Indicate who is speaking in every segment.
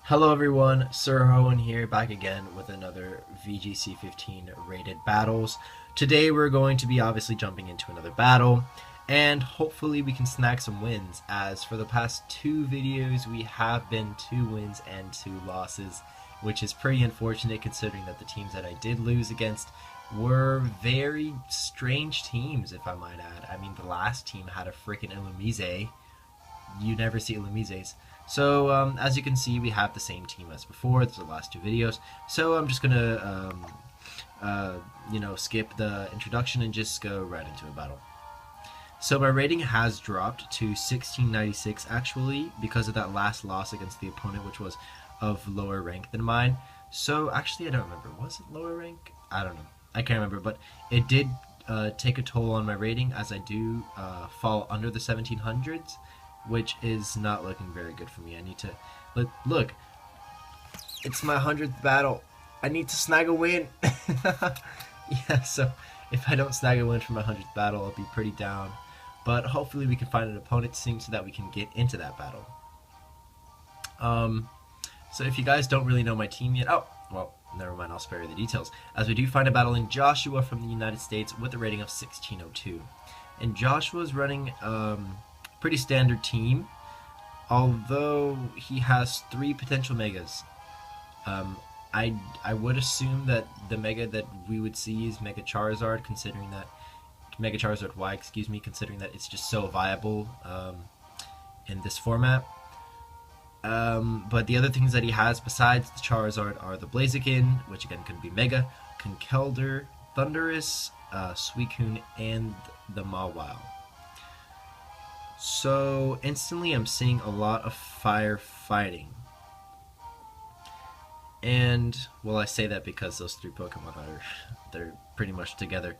Speaker 1: Hello everyone, Sir Owen here, back again with another VGC 15 rated battles. Today we're going to be obviously jumping into another battle, and hopefully we can snag some wins, as for the past two videos we have been 2 wins and 2 losses, which is pretty unfortunate considering that the teams that I did lose against were very strange teams, if I might add. I mean, the last team had a freaking Illumise. You never see Illumizes. So as you can see, we have the same team as before. These are the last 2 videos. So I'm just gonna skip the introduction and just go right into a battle. So my rating has dropped to 1696 actually because of that last loss against the opponent, which was of lower rank than mine. So actually, I don't remember. Was it lower rank? I don't know. I can't remember, but it did take a toll on my rating, as I do fall under the 1700s. Which is not looking very good for me. I need to look. It's my 100th battle. I need to snag a win. Yeah, so if I don't snag a win for my 100th battle, I'll be pretty down. But hopefully we can find an opponent soon so that we can get into that battle. So if you guys don't really know my team yet, oh, well, never mind, I'll spare you the details. As we do find a battle in Joshua from the United States with a rating of 1602. And Joshua's running pretty standard team, although he has 3 potential megas. I would assume that the mega that we would see is Mega Charizard, considering that Mega Charizard Y, excuse me, considering that it's just so viable in this format. But the other things that he has besides the Charizard are the Blaziken, which again can be Mega, Conkeldurr, Thundurus, Suicune, and the Mawile. So instantly I'm seeing a lot of fire fighting. And, well, I say that because those 3 Pokemon they're pretty much together.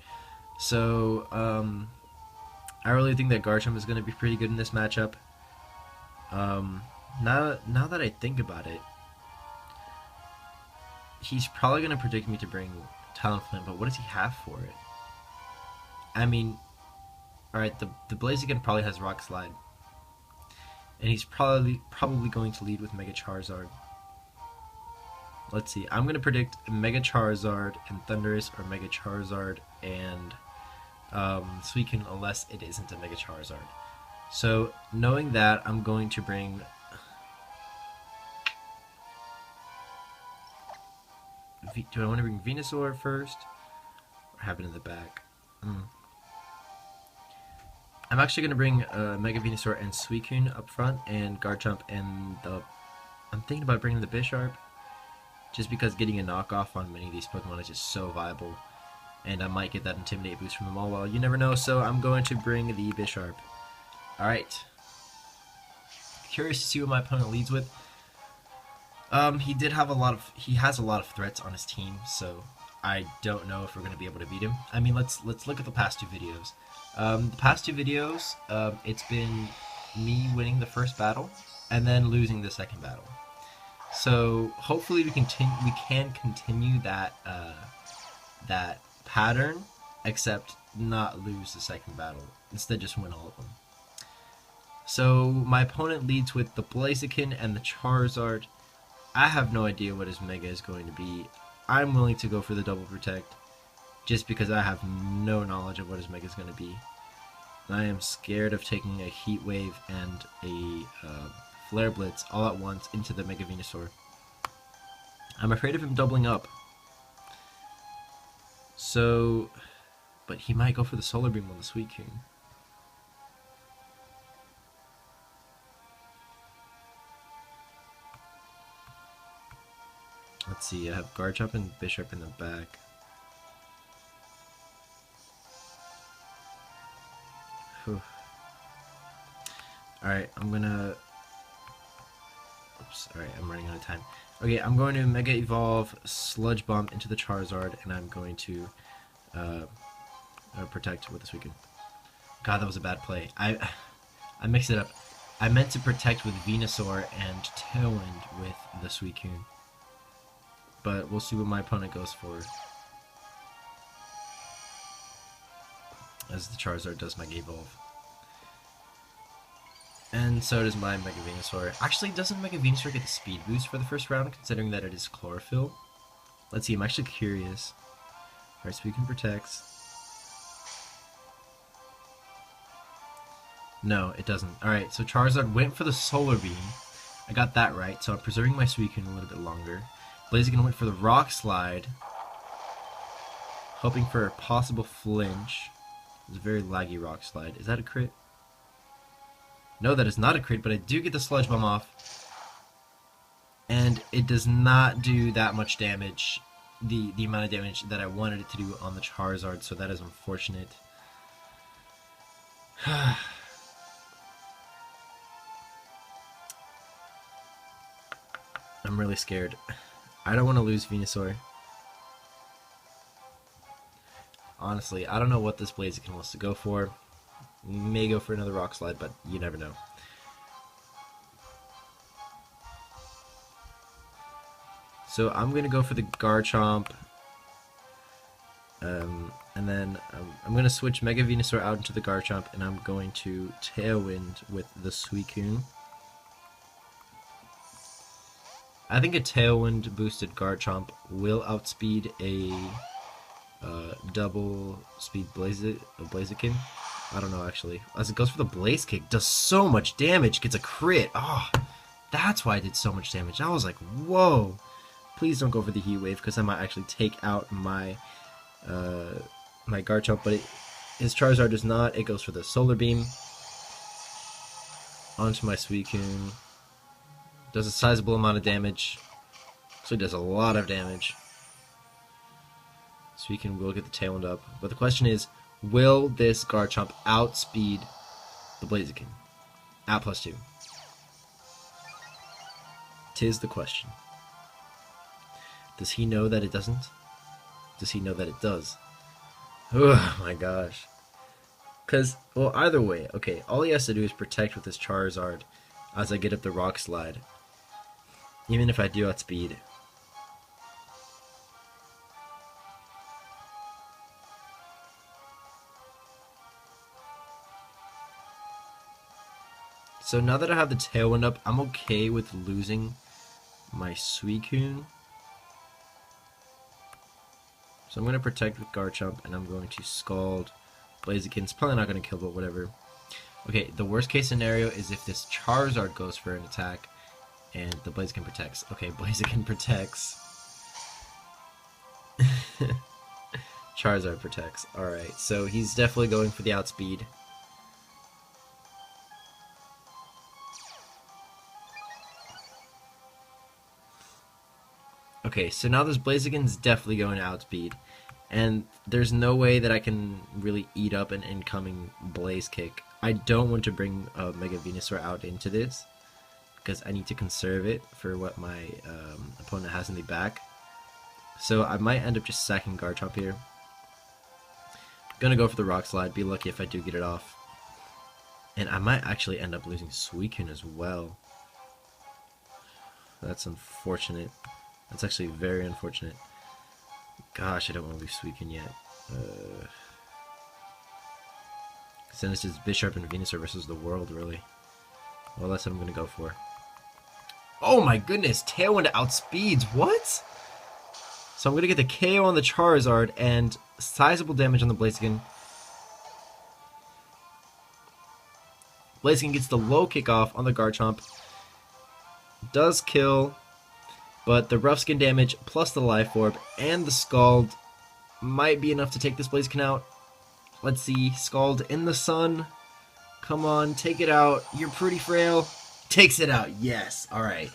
Speaker 1: So, I really think that Garchomp is going to be pretty good in this matchup. Now that I think about it, he's probably going to predict me to bring Talonflame, but what does he have for it? I mean, alright, the Blaziken probably has Rock Slide. And he's probably going to lead with Mega Charizard. Let's see, I'm going to predict Mega Charizard and Thundurus, or Mega Charizard and Suicune, unless it isn't a Mega Charizard. So, knowing that, I'm going to bring... Do I want to bring Venusaur first? Or have it in the back? I'm actually going to bring Mega Venusaur and Suicune up front, and Garchomp and the... I'm thinking about bringing the Bisharp, just because getting a knockoff on many of these Pokemon is just so viable, and I might get that Intimidate boost from the Mawile, you never know, so I'm going to bring the Bisharp. Alright. Curious to see what my opponent leads with. He has a lot of threats on his team, so I don't know if we're going to be able to beat him. I mean, let's look at the past 2 videos. The past 2 videos, it's been me winning the first battle and then losing the second battle. So hopefully we can continue that that pattern, except not lose the second battle. Instead, just win all of them. So my opponent leads with the Blaziken and the Charizard. I have no idea what his Mega is going to be. I'm willing to go for the Double Protect, just because I have no knowledge of what his Mega is going to be. I am scared of taking a Heat Wave and a Flare Blitz all at once into the Mega Venusaur. I'm afraid of him doubling up. So, but he might go for the Solar Beam on the Suicune. Let's see, I have Garchomp and Bisharp in the back. Alright, I'm gonna... Oops, alright, I'm running out of time. Okay, I'm going to Mega Evolve Sludge Bomb into the Charizard, and I'm going to protect with the Suicune. God, that was a bad play. I mixed it up. I meant to protect with Venusaur and Tailwind with the Suicune. But we'll see what my opponent goes for, as the Charizard does Mega Evolve. And so does my Mega Venusaur. Actually, doesn't Mega Venusaur get the speed boost for the first round, considering that it is Chlorophyll? Let's see, I'm actually curious. Alright, Suicune protects. No, it doesn't. Alright, so Charizard went for the Solar Beam. I got that right, so I'm preserving my Suicune a little bit longer. Blaziken went for the Rock Slide, hoping for a possible flinch. It's a very laggy Rock Slide. Is that a crit? No, that is not a crit, but I do get the Sludge Bomb off. And it does not do that much damage, the amount of damage that I wanted it to do on the Charizard, so that is unfortunate. I'm really scared. I don't want to lose Venusaur. Honestly, I don't know what this Blaziken wants to go for. May go for another Rock Slide, but you never know. So I'm going to go for the Garchomp. And then I'm going to switch Mega Venusaur out into the Garchomp, and I'm going to Tailwind with the Suicune. I think a Tailwind boosted Garchomp will outspeed a double speed Blaziken. I don't know actually. As it goes for the Blaze Kick, does so much damage, gets a crit. Oh, that's why I did so much damage. I was like, whoa. Please don't go for the Heat Wave, because I might actually take out my my Garchomp, but his Charizard does not. It goes for the Solar Beam onto my Suicune. Does a sizable amount of damage. So it does a lot of damage. Suicune will get the Tailwind up. But the question is, will this Garchomp outspeed the Blaziken at +2? Tis the question. Does he know that it doesn't? Does he know that it does? Oh my gosh. Because, well, either way, okay, all he has to do is protect with his Charizard as I get up the Rock Slide. Even if I do outspeed. So now that I have the Tailwind up, I'm okay with losing my Suicune. So I'm going to protect with Garchomp, and I'm going to Scald Blaziken. It's probably not going to kill, but whatever. Okay, the worst case scenario is if this Charizard goes for an attack, and the Blaziken protects. Okay, Blaziken protects. Charizard protects. Alright, so he's definitely going for the outspeed. Okay, so now this Blaziken's definitely going to outspeed. And there's no way that I can really eat up an incoming Blaze Kick. I don't want to bring Mega Venusaur out into this, because I need to conserve it for what my opponent has in the back. So I might end up just sacking Garchomp here. Gonna go for the Rock Slide, be lucky if I do get it off. And I might actually end up losing Suicune as well. That's unfortunate. That's actually very unfortunate. Gosh, I don't want to lose Suicune yet. Then it's just Bisharp and Venusaur versus the world, really. Well, that's what I'm going to go for. Oh my goodness, Tailwind outspeeds, what? So I'm going to get the KO on the Charizard and sizable damage on the Blaziken. Blaziken gets the low kick off on the Garchomp. Does kill, but the rough skin damage plus the Life Orb and the Scald might be enough to take this Blaziken out. Let's see, Scald in the sun. Come on, take it out. You're pretty frail. Takes it out, yes. Alright.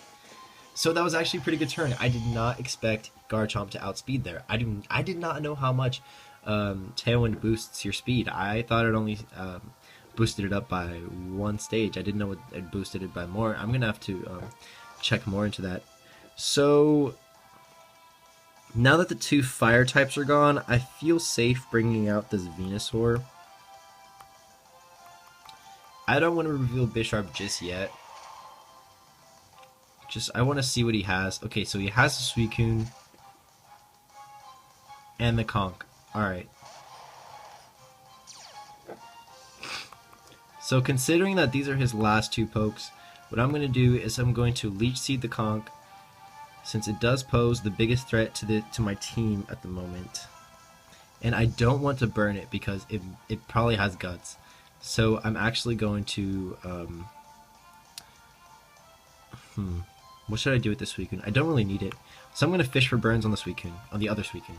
Speaker 1: So that was actually a pretty good turn. I did not expect Garchomp to outspeed there. I did not know how much Tailwind boosts your speed. I thought it only boosted it up by one stage. I didn't know it boosted it by more. I'm going to have to check more into that. So now that the two fire types are gone, I feel safe bringing out this Venusaur. I don't want to reveal Bisharp just yet. I want to see what he has. Okay, so he has the Suicune and the Conk. Alright. So considering that these are his last two pokes, what I'm going to do is I'm going to Leech Seed the Conch, since it does pose the biggest threat to my team at the moment. And I don't want to burn it because it probably has guts. So I'm actually going to... what should I do with this Suicune? I don't really need it. So I'm going to fish for burns on the Suicune, on the other Suicune.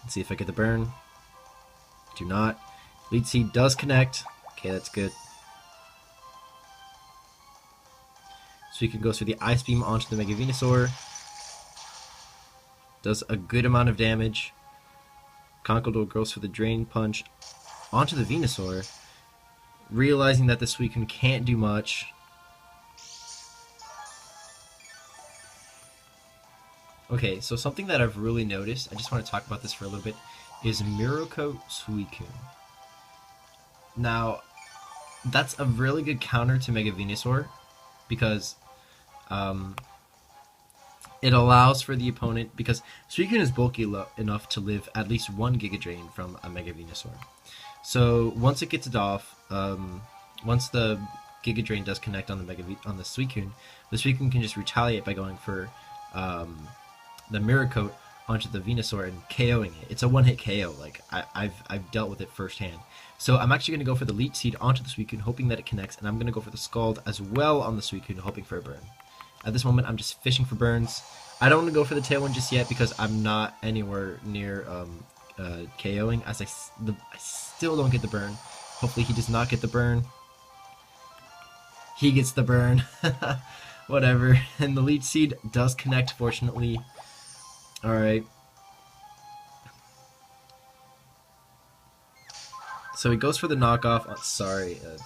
Speaker 1: Let's see if I get the burn. Do not. Leech Seed does connect. Okay, that's good. Suicune goes for the Ice Beam onto the Mega Venusaur. Does a good amount of damage. Conkeldurr goes for the Drain Punch onto the Venusaur, realizing that the Suicune can't do much. Okay, so something that I've really noticed, I just want to talk about this for a little bit, is Miracle Suicune. Now, that's a really good counter to Mega Venusaur, because it allows for the opponent, because Suicune is bulky enough to live at least one Giga Drain from a Mega Venusaur. So once it gets it off, once the Giga Drain does connect on the Suicune can just retaliate by going for the Mirror Coat onto the Venusaur and KOing it. It's a one-hit KO. Like I've dealt with it firsthand. So I'm actually going to go for the Leech Seed onto the Suicune, hoping that it connects, and I'm going to go for the Scald as well on the Suicune, hoping for a burn. At this moment, I'm just fishing for burns. I don't want to go for the Tailwind just yet because I'm not anywhere near KOing, as I still don't get the burn. Hopefully he does not get the burn. He gets the burn. Whatever. And the Leech Seed does connect, fortunately. Alright. So he goes for the knockoff. Oh, sorry, the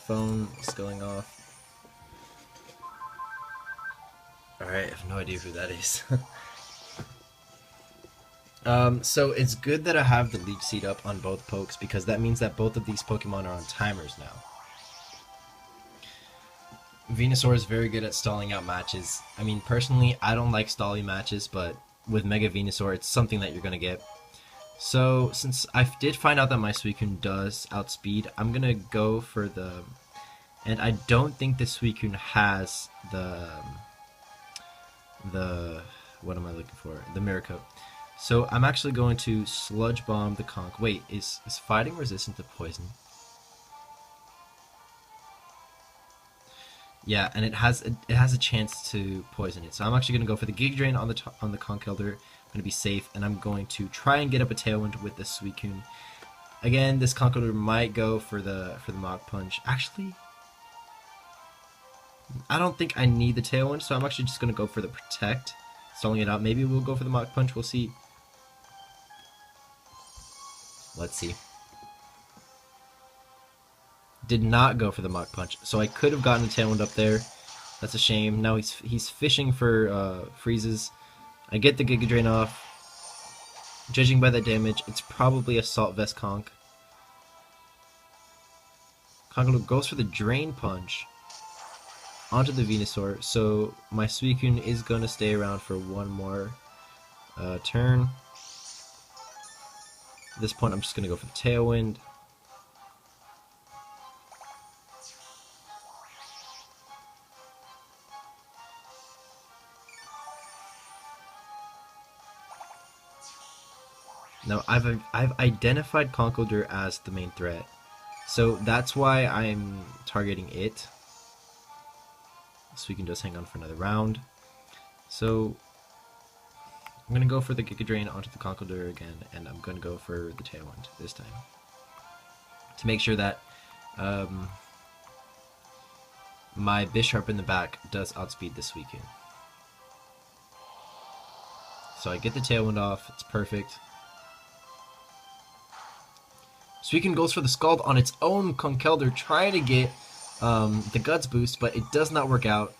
Speaker 1: phone is going off. Alright, I have no idea who that is. So it's good that I have the Leech Seed up on both pokes, because that means that both of these Pokemon are on timers now. Venusaur is very good at stalling out matches. I mean, personally, I don't like stalling matches, but with Mega Venusaur, it's something that you're going to get. So, since I did find out that my Suicune does outspeed, I'm going to go for the... And I don't think the Suicune has the... What am I looking for? The Mirror Coat. So, I'm actually going to Sludge Bomb the Conch. Wait, is fighting resistant to poison? Yeah, and it has a chance to poison it. So I'm actually going to go for the Giga Drain on the Conkeldurr. I'm going to be safe, and I'm going to try and get up a Tailwind with the Suicune. Again, this Conkeldurr might go for the Mach Punch. Actually, I don't think I need the Tailwind, so I'm actually just going to go for the Protect, stalling it out. Maybe we'll go for the Mach Punch. We'll see. Let's see. Did not go for the Mach Punch, so I could have gotten a Tailwind up there. That's a shame. Now he's fishing for freezes. I get the Giga Drain off. Judging by the damage, it's probably Assault Vest Conch. Conkeldurr goes for the Drain Punch onto the Venusaur, so my Suicune is going to stay around for one more turn. At this point, I'm just going to go for the Tailwind. Now, I've identified Conkeldurr as the main threat, so that's why I'm targeting it. Suicune does hang on for another round. So, I'm going to go for the Giga Drain onto the Conkeldurr again, and I'm going to go for the Tailwind this time. To make sure that my Bisharp in the back does outspeed the Suicune. So I get the Tailwind off, it's perfect. Suicune goes for the Scald on its own Conkeldurr, trying to get the Guts boost, but it does not work out.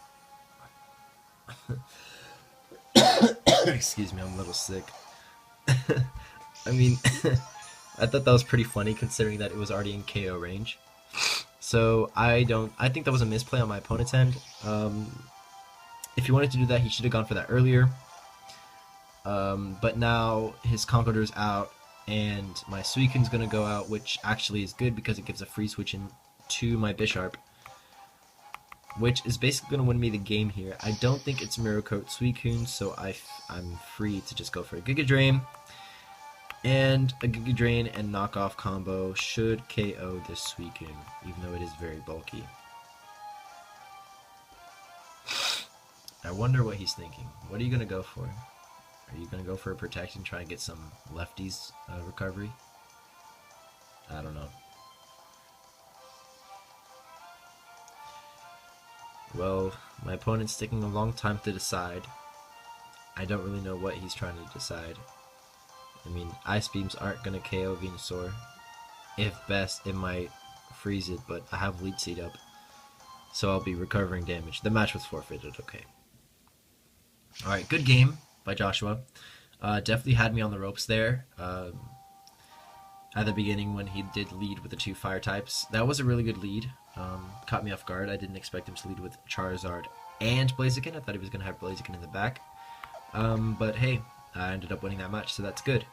Speaker 1: Excuse me, I'm a little sick. I mean, I thought that was pretty funny considering that it was already in KO range. So I think that was a misplay on my opponent's end. If he wanted to do that, he should have gone for that earlier. But now his Conkeldurr's out, and my Suicune's gonna go out, which actually is good because it gives a free switch in to my Bisharp, which is basically gonna win me the game here. I don't think it's Mirror Coat Suicune, so I'm free to just go for a Giga Drain. And a Giga Drain and knockoff combo should KO this Suicune, even though it is very bulky. I wonder what he's thinking. What are you going to go for? Are you going to go for a Protect and try and get some lefties recovery? I don't know. Well, my opponent's taking a long time to decide. I don't really know what he's trying to decide. I mean, Ice Beams aren't going to KO Venusaur. If best, it might freeze it, but I have Lead Seed up, so I'll be recovering damage. The match was forfeited, okay. Alright, good game by Joshua. Definitely had me on the ropes there. At the beginning when he did lead with the 2 fire types. That was a really good lead. Caught me off guard. I didn't expect him to lead with Charizard and Blaziken. I thought he was going to have Blaziken in the back. But hey, I ended up winning that match, so that's good.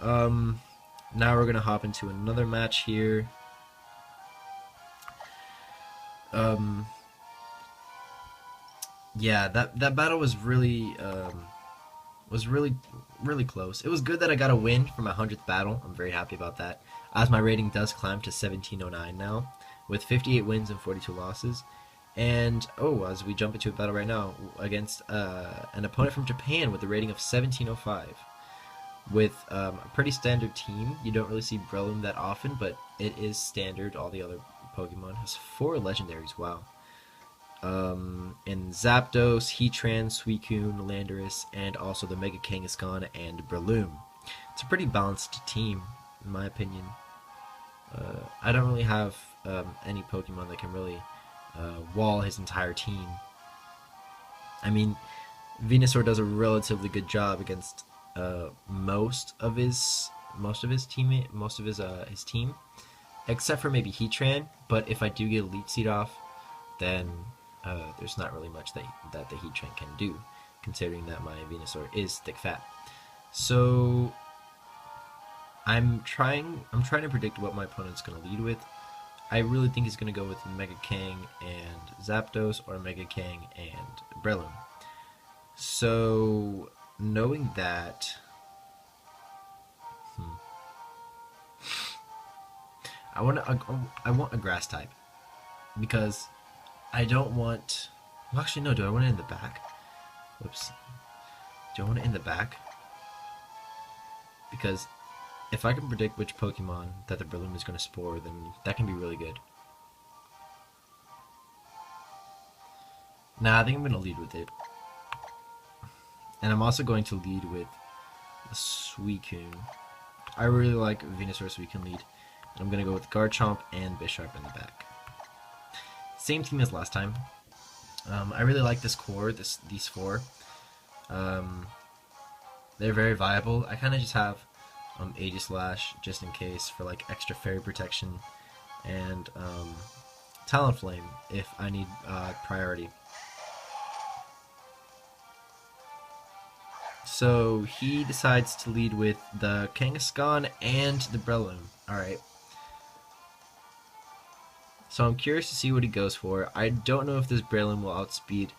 Speaker 1: Now we're going to hop into another match here. Yeah, that battle was really close. It was good that I got a win for my 100th battle. I'm very happy about that, as my rating does climb to 1709 now, with 58 wins and 42 losses. And as we jump into a battle right now against an opponent from Japan with a rating of 1705, with a pretty standard team. You don't really see Breloom that often, but it is standard. All the other Pokemon has 4 legendaries. Wow. In Zapdos, Heatran, Suicune, Landorus, and also the Mega Kangaskhan and Breloom. It's a pretty balanced team, in my opinion. I don't really have any Pokemon that can really wall his entire team. I mean, Venusaur does a relatively good job against most of his team, except for maybe Heatran. But if I do get Elite Seed off, then there's not really much that the Heatran can do, considering that my Venusaur is thick fat. So I'm trying to predict what my opponent's going to lead with. I really think he's going to go with Mega Kang and Zapdos, or Mega Kang and Breloom. So knowing that, I want a grass type, because I don't want... Well, actually, no. Do I want it in the back? Whoops. Do I want it in the back? Because if I can predict which Pokemon that the Breloom is going to spore, then that can be really good. Nah, I think I'm going to lead with it. And I'm also going to lead with the Suicune. I really like Venusaur, so we can lead. And I'm going to go with Garchomp and Bisharp in the back. Same team as last time. I really like this core, these 4. They're very viable. I kind of just have Aegislash just in case for like extra fairy protection, and Talonflame if I need priority. So he decides to lead with the Kangaskhan and the Breloom. Alright. So I'm curious to see what he goes for. I don't know if this Breloom will outspeed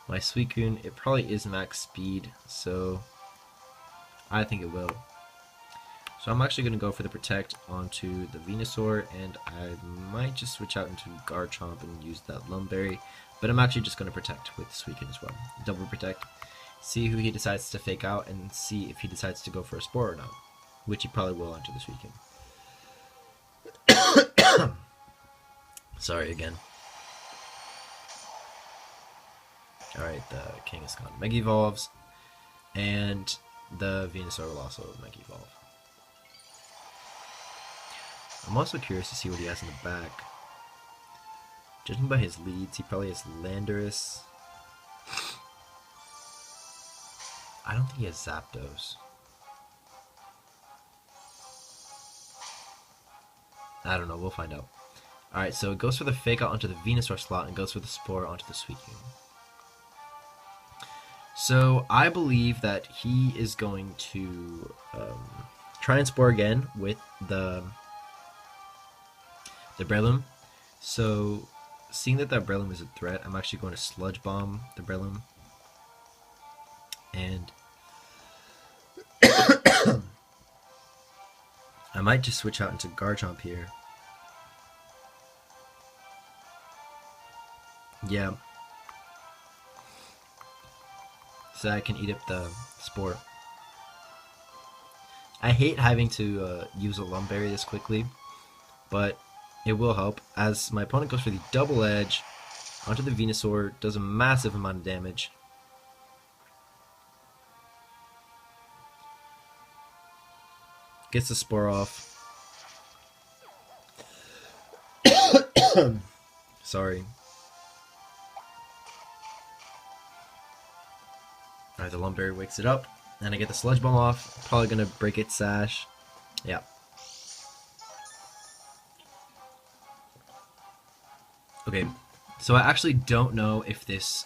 Speaker 1: my Suicune. It probably is max speed, so I think it will. So I'm actually going to go for the Protect onto the Venusaur, and I might just switch out into Garchomp and use that Lumberry, but I'm actually just going to Protect with Suicune as well. Double Protect, see who he decides to fake out, and see if he decides to go for a Spore or not, which he probably will onto the Suicune. Sorry again. Alright, the Kangaskhan Mega Evolves, and the Venusaur will also Mega Evolve. I'm also curious to see what he has in the back. Judging by his leads, he probably has Landorus. I don't think he has Zapdos. I don't know, we'll find out. Alright, so it goes for the Fake Out onto the Venusaur slot and goes for the Spore onto the Suicune. So I believe that he is going to try and spore again with the Breloom. So, seeing that Breloom is a threat, I'm actually going to Sludge Bomb the Breloom. And I might just switch out into Garchomp here. Yeah. So I can eat up the Spore. I hate having to use a Lumberry this quickly, but it will help as my opponent goes for the Double Edge onto the Venusaur, does a massive amount of damage. Gets the Spore off. Sorry. Alright, the Lumberry wakes it up, and I get the Sludge Bomb off. Probably gonna break its sash. Yeah. Okay, so I actually don't know if this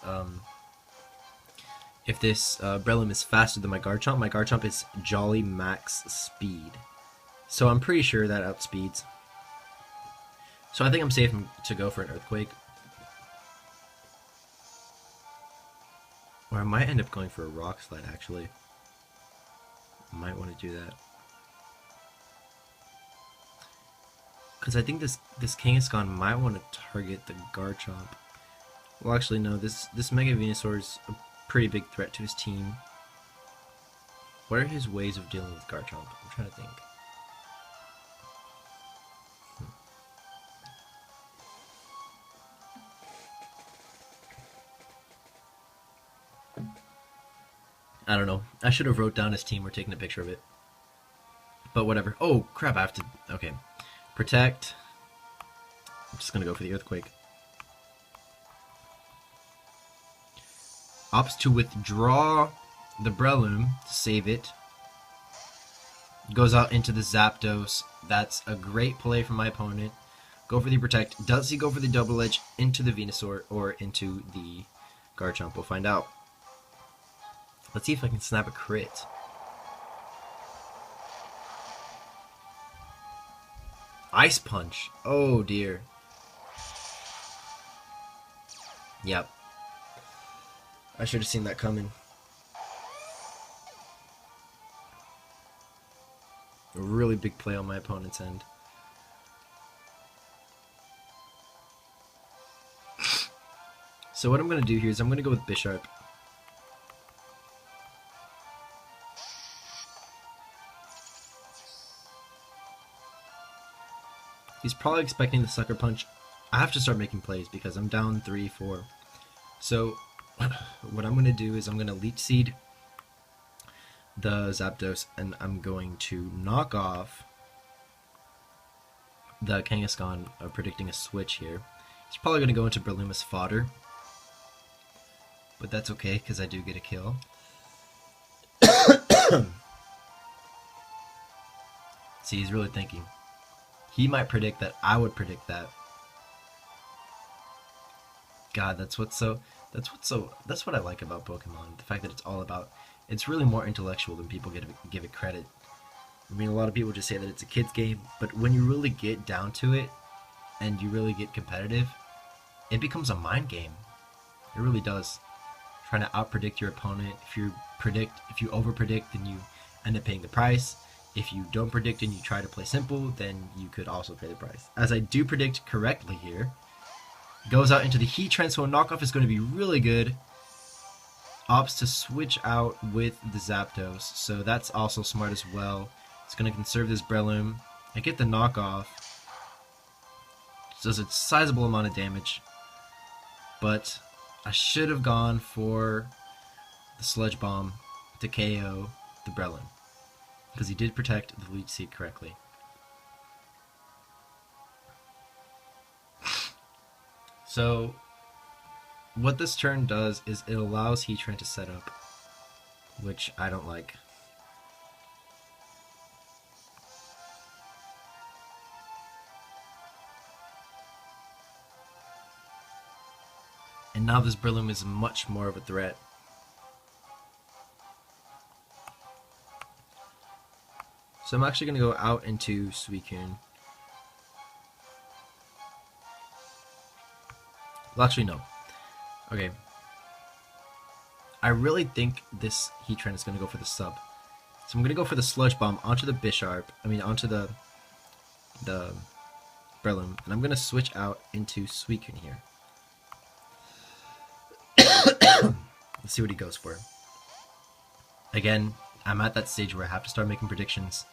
Speaker 1: Breloom is faster than my Garchomp. My Garchomp is Jolly Max Speed, so I'm pretty sure that outspeeds. So I think I'm safe to go for an Earthquake. Or I might end up going for a Rock Slide, actually. I might want to do that. Because I think this Kangaskhan might want to target the Garchomp. Well, actually, no. This Mega Venusaur is a pretty big threat to his team. What are his ways of dealing with Garchomp? I'm trying to think. I don't know. I should have wrote down his team or taken a picture of it. But whatever. Oh, crap, I have to... Okay. Protect. I'm just gonna go for the Earthquake. Opts to withdraw the Breloom to save it. Goes out into the Zapdos. That's a great play from my opponent. Go for the Protect. Does he go for the Double Edge into the Venusaur or into the Garchomp? We'll find out. Let's see if I can snap a crit. Ice Punch. Oh dear. Yep. I should have seen that coming. A really big play on my opponent's end. So what I'm going to do here is I'm going to go with Bisharp. He's probably expecting the Sucker Punch. I have to start making plays because I'm down 3-4. So what I'm going to do is I'm going to Leech Seed the Zapdos, and I'm going to knock off the Kangaskhan, predicting a switch here. He's probably going to go into Breluma's fodder, but that's okay because I do get a kill. See, he's really thinking. He might predict that I would predict that. God, that's what I like about Pokemon. The fact that it's all about, it's really more intellectual than people give it credit. I mean, a lot of people just say that it's a kid's game, but when you really get down to it and you really get competitive, it becomes a mind game. It really does. Trying to outpredict your opponent. If you overpredict, then you end up paying the price. If you don't predict and you try to play simple, then you could also pay the price. As I do predict correctly here, goes out into the Heatran, so a knockoff is going to be really good. Opts to switch out with the Zapdos, so that's also smart as well. It's going to conserve this Breloom. I get the knockoff. It does a sizable amount of damage, but I should have gone for the Sludge Bomb to KO the Breloom, because he did protect the Leech Seed correctly. So, what this turn does is it allows Heatran to set up, which I don't like. And now this Breloom is much more of a threat. So I'm actually going to go out into Suicune. Well, actually, no. Okay. I really think this Heatran is going to go for the sub. So I'm going to go for the Sludge Bomb onto the onto the Breloom. And I'm going to switch out into Suicune here. Let's see what he goes for. Again, I'm at that stage where I have to start making predictions.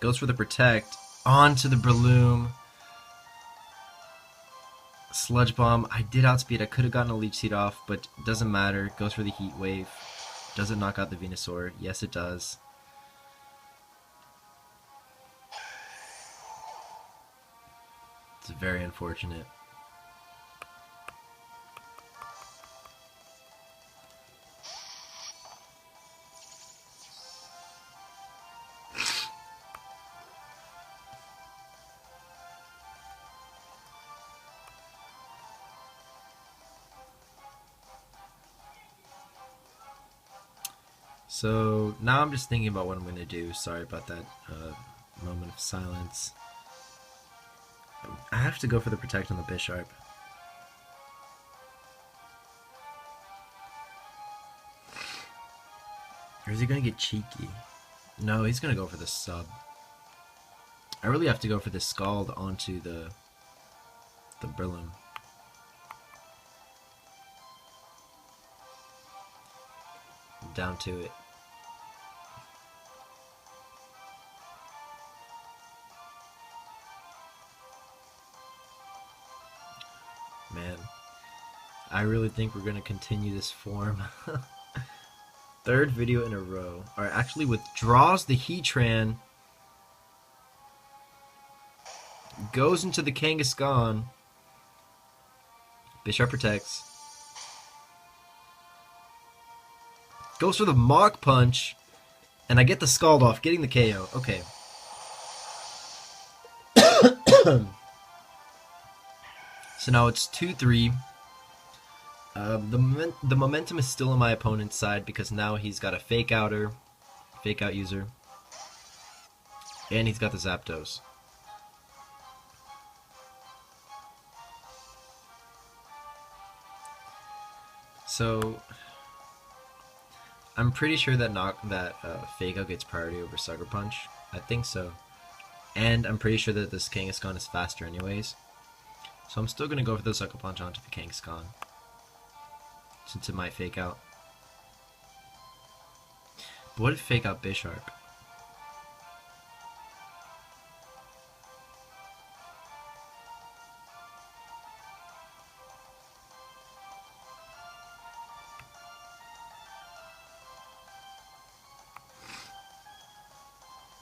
Speaker 1: Goes for the Protect. Onto the Breloom. Sludge Bomb. I did outspeed. I could have gotten a Leech Seed off, but it doesn't matter. Goes for the Heat Wave. Does it knock out the Venusaur? Yes, it does. It's very unfortunate. So now I'm just thinking about what I'm going to do. Sorry about that moment of silence. I have to go for the Protect on the Bisharp. Or is he going to get cheeky? No, he's going to go for the sub. I really have to go for the Scald onto the Breloom. Down to it. Man, I really think we're going to continue this form. Third video in a row. Alright, actually withdraws the Heatran. Goes into the Kangaskhan. Bisharp protects. Goes for the Mach Punch. And I get the Scald off, getting the KO. Okay. So now it's 2-3. The momentum is still on my opponent's side because now he's got a Fake Out user. And he's got the Zapdos. So I'm pretty sure that Fake Out gets priority over Sucker Punch. I think so. And I'm pretty sure that this Kangaskhan is faster anyways. So I'm still going to go for the Sucker Punch onto the Kangaskhan. Since it might Fake Out. But what if Fake Out Bisharp?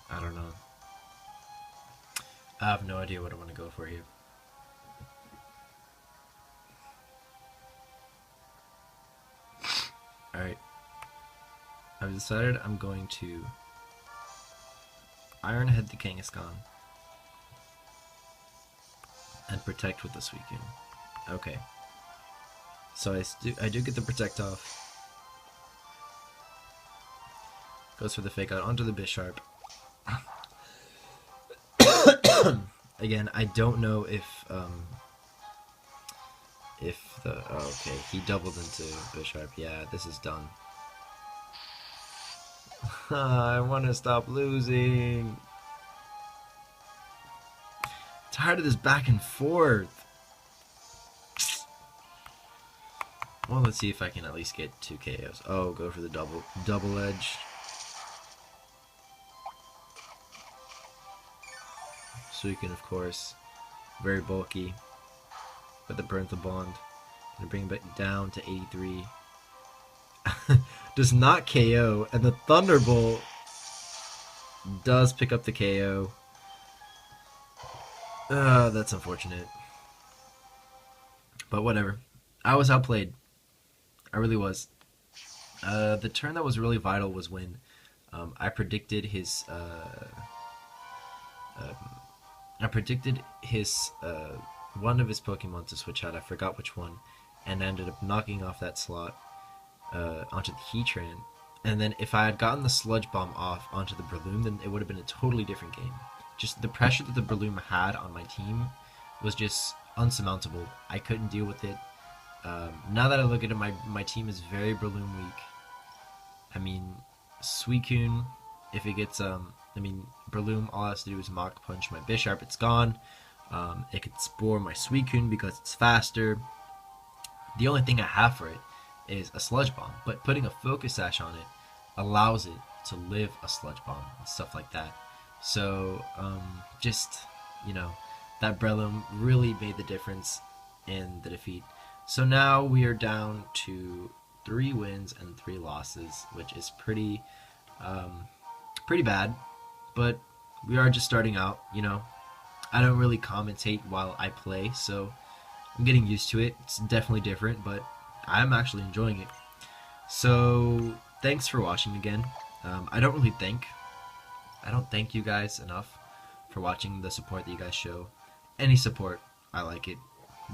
Speaker 1: I don't know. I have no idea what I want to go for here. Alright. I've decided I'm going to Iron Head the Kangaskhan and Protect with the Suicune. Okay. So I do get the Protect off. Goes for the Fake Out onto the Bisharp. Again, I don't know if okay, he doubled into Bisharp. Yeah, this is done. I want to stop losing. Tired of this back and forth. Well, let's see if I can at least get 2 KOs. Oh, go for the double edge. Suicune, of course, very bulky, but the Parental Bond. Gonna bring him back down to 83. Does not KO, and the Thunderbolt does pick up the KO. That's unfortunate. But whatever. I was outplayed. I really was. The turn that was really vital was when I predicted his one of his Pokemon to switch out. I forgot which one, and ended up knocking off that slot. onto the Heatran. And then if I had gotten the Sludge Bomb off onto the Breloom, then it would have been a totally different game. Just the pressure that the Breloom had on my team was just unsurmountable. I couldn't deal with it. Now that I look at it, my team is very Breloom weak. I mean, Suicune, if it gets, Breloom, all it has to do is Mach Punch my Bisharp, it's gone. It could Spore my Suicune because it's faster. The only thing I have for it is a Sludge Bomb, but putting a Focus Sash on it allows it to live a Sludge Bomb and stuff like that. So, just, that Breloom really made the difference in the defeat. So now we are down to 3 wins and 3 losses, which is pretty bad, but we are just starting out, I don't really commentate while I play, so I'm getting used to it. It's definitely different, but I'm actually enjoying it. So thanks for watching again. I don't thank you guys enough for watching, the support that you guys show. Any support, I like it.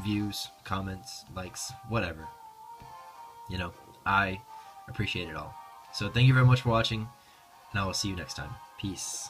Speaker 1: Views, comments, likes, whatever. I appreciate it all. So thank you very much for watching, and I will see you next time. Peace.